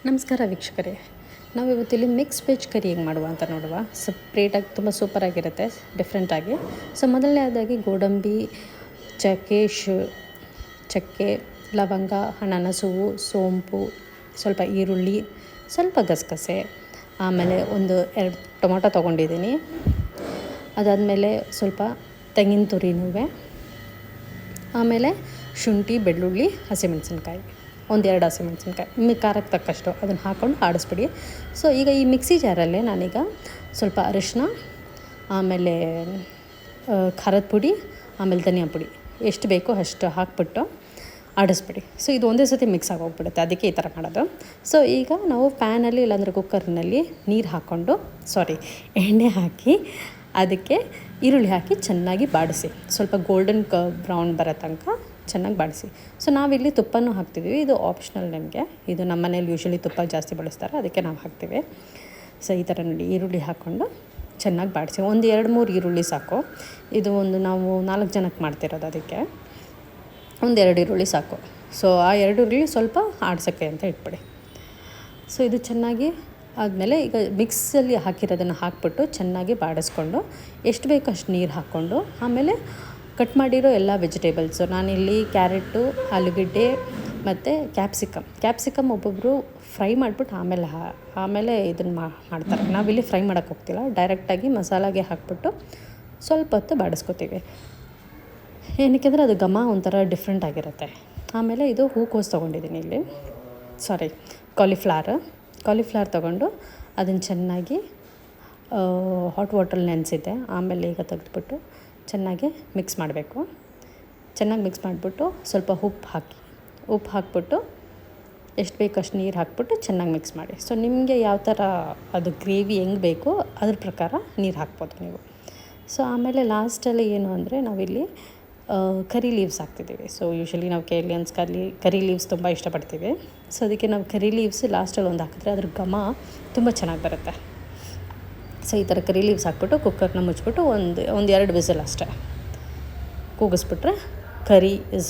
ನಮಸ್ಕಾರ ವೀಕ್ಷಕರೇ, ನಾವು ಇವತ್ತಿಲ್ಲಿ ಮಿಕ್ಸ್ ವೆಜ್ ಕರಿ ಹೇಗೆ ಮಾಡುವ ಅಂತ ನೋಡುವ. ಸಪ್ರೇಟಾಗಿ ತುಂಬ ಸೂಪರಾಗಿರುತ್ತೆ, ಡಿಫ್ರೆಂಟಾಗಿ. ಸೊ ಮೊದಲನೇದಾಗಿ ಗೋಡಂಬಿ, ಚಕ್ಕೆ, ಲವಂಗ, ಅನಾನಸುವು, ಸೋಂಪು, ಸ್ವಲ್ಪ ಈರುಳ್ಳಿ, ಸ್ವಲ್ಪ ಗಸಗಸೆ, ಆಮೇಲೆ 2 ಟೊಮೊಟೊ ತೊಗೊಂಡಿದ್ದೀನಿ. ಅದಾದಮೇಲೆ ಸ್ವಲ್ಪ ತೆಂಗಿನ ತುರಿನೂ, ಆಮೇಲೆ ಶುಂಠಿ, ಬೆಳ್ಳುಳ್ಳಿ, ಹಸಿಮೆಣಸಿನ್ಕಾಯಿ, 1-2 ಹಸಿಮೆಣಸಿನ್ಕಾಯಿ ನಿಮಗೆ ಖಾರಕ್ಕೆ ತಕ್ಕಷ್ಟು ಅದನ್ನು ಹಾಕ್ಕೊಂಡು ಆಡಿಸ್ಬಿಡಿ. ಸೊ ಈಗ ಈ ಮಿಕ್ಸಿ ಜಾರಲ್ಲೇ ನಾನೀಗ ಸ್ವಲ್ಪ ಅರಿಶಿನ, ಆಮೇಲೆ ಖಾರದ ಪುಡಿ, ಆಮೇಲೆ ಧನಿಯಾ ಪುಡಿ ಎಷ್ಟು ಬೇಕೋ ಅಷ್ಟು ಹಾಕ್ಬಿಟ್ಟು ಆಡಿಸ್ಬಿಡಿ. ಸೊ ಇದು ಒಂದೇ ಸತಿ ಮಿಕ್ಸ್ ಆಗೋಗ್ಬಿಡುತ್ತೆ, ಅದಕ್ಕೆ ಈ ಥರ ಮಾಡೋದು. ಸೊ ಈಗ ನಾವು ಪ್ಯಾನಲ್ಲಿ ಇಲ್ಲಾಂದರೆ ಕುಕ್ಕರ್ನಲ್ಲಿ ಎಣ್ಣೆ ಹಾಕಿ ಅದಕ್ಕೆ ಈರುಳ್ಳಿ ಹಾಕಿ ಚೆನ್ನಾಗಿ ಬಾಡಿಸಿ, ಸ್ವಲ್ಪ ಗೋಲ್ಡನ್ ಬ್ರೌನ್ ಬರೋ ತನಕ ಚೆನ್ನಾಗಿ ಬಾಡಿಸಿ. ಸೊ ನಾವಿಲ್ಲಿ ತುಪ್ಪನೂ ಹಾಕ್ತಿದ್ದೀವಿ, ಇದು ಆಪ್ಷನಲ್ ನಿಮಗೆ. ಇದು ನಮ್ಮ ಮನೇಲಿ ಯೂಶ್ವಲಿ ತುಪ್ಪ ಜಾಸ್ತಿ ಬಳಸ್ತಾರೆ, ಅದಕ್ಕೆ ನಾವು ಹಾಕ್ತೀವಿ. ಸೊ ಈ ಥರ ನೋಡಿ ಈರುಳ್ಳಿ ಹಾಕ್ಕೊಂಡು ಚೆನ್ನಾಗಿ ಬಾಡಿಸಿ. 1-2-3 ಈರುಳ್ಳಿ ಸಾಕು. ಇದು ನಾವು 4 ಜನಕ್ಕೆ ಮಾಡ್ತಿರೋದು, ಅದಕ್ಕೆ 1-2 ಈರುಳ್ಳಿ ಸಾಕು. ಸೊ ಆ 2 ಈರುಳ್ಳಿ ಸ್ವಲ್ಪ ಆಡ್ಸೋಕ್ಕೆ ಅಂತ ಇಟ್ಬಿಡಿ. ಸೊ ಇದು ಚೆನ್ನಾಗಿ ಆದಮೇಲೆ ಈಗ ಮಿಕ್ಸಲ್ಲಿ ಹಾಕಿರೋದನ್ನು ಹಾಕ್ಬಿಟ್ಟು ಚೆನ್ನಾಗಿ ಬಾಡಿಸ್ಕೊಂಡು ಎಷ್ಟು ಬೇಕೋ ಅಷ್ಟು ನೀರು ಹಾಕ್ಕೊಂಡು, ಆಮೇಲೆ ಕಟ್ ಮಾಡಿರೋ ಎಲ್ಲ ವೆಜಿಟೇಬಲ್ಸು, ನಾನಿಲ್ಲಿ ಕ್ಯಾರೆಟು, ಆಲೂಗಡ್ಡೆ ಮತ್ತು ಕ್ಯಾಪ್ಸಿಕಮ್ ಒಬ್ಬೊಬ್ಬರು ಫ್ರೈ ಮಾಡಿಬಿಟ್ಟು ಆಮೇಲೆ ಇದನ್ನು ಮಾಡ್ತಾರೆ. ನಾವಿಲ್ಲಿ ಫ್ರೈ ಮಾಡೋಕ್ಕೆ ಹೋಗ್ತಿಲ್ಲ, ಡೈರೆಕ್ಟಾಗಿ ಮಸಾಲಾಗೆ ಹಾಕ್ಬಿಟ್ಟು ಸ್ವಲ್ಪ ಹೊತ್ತು ಬಾಡಿಸ್ಕೊತೀವಿ. ಏನಕ್ಕೆ ಅಂದರೆ ಅದು ಘಮ ಒಂಥರ ಡಿಫ್ರೆಂಟ್ ಆಗಿರುತ್ತೆ. ಆಮೇಲೆ ಇದು ಹೂಕೋಸು ತೊಗೊಂಡಿದ್ದೀನಿ ಇಲ್ಲಿ, ಕಾಲಿಫ್ಲವರ್ ತೊಗೊಂಡು ಅದನ್ನು ಚೆನ್ನಾಗಿ ಹಾಟ್ ವಾಟ್ರಲ್ಲಿ ನೆನೆಸಿದ್ದೆ. ಆಮೇಲೆ ಈಗ ತೆಗೆದುಬಿಟ್ಟು ಚೆನ್ನಾಗಿ ಮಿಕ್ಸ್ ಮಾಡಬೇಕು. ಚೆನ್ನಾಗಿ ಮಿಕ್ಸ್ ಮಾಡಿಬಿಟ್ಟು ಸ್ವಲ್ಪ ಉಪ್ಪು ಹಾಕ್ಬಿಟ್ಟು ಎಷ್ಟು ಬೇಕೋ ಅಷ್ಟು ನೀರು ಹಾಕ್ಬಿಟ್ಟು ಚೆನ್ನಾಗಿ ಮಿಕ್ಸ್ ಮಾಡಿ. ಸೊ ನಿಮಗೆ ಯಾವ ಥರ ಅದು ಗ್ರೇವಿ ಹೆಂಗೆ ಬೇಕೋ ಅದ್ರ ಪ್ರಕಾರ ನೀರು ಹಾಕ್ಬೋದು ನೀವು. ಸೊ ಆಮೇಲೆ ಲಾಸ್ಟಲ್ಲಿ ಏನು ಅಂದರೆ ನಾವಿಲ್ಲಿ ಕರಿ ಲೀವ್ಸ್ ಹಾಕ್ತಿದ್ದೀವಿ. ಸೊ ಯೂಶ್ವಲಿ ನಾವು ಕೇಲಿಯನ್ಸ್ ಕರಿ ಲೀವ್ಸ್ ತುಂಬ ಇಷ್ಟಪಡ್ತೀವಿ. ಸೊ ಅದಕ್ಕೆ ನಾವು ಕರಿ ಲೀವ್ಸ್ ಲಾಸ್ಟಲ್ಲಿ ಒಂದು ಹಾಕಿದ್ರೆ ಅದ್ರ ಘಮ ತುಂಬ ಚೆನ್ನಾಗಿ ಬರುತ್ತೆ. ಸೊ ಈ ಥರ ಕರಿ ಲೀವ್ಸ್ ಹಾಕ್ಬಿಟ್ಟು ಕುಕ್ಕರ್ನ ಮುಚ್ಚಿಬಿಟ್ಟು 1-2 ವಿಸಿಲ್ ಅಷ್ಟೇ ಕೂಗಿಸ್ಬಿಟ್ರೆ ಕರಿ ಇಸ್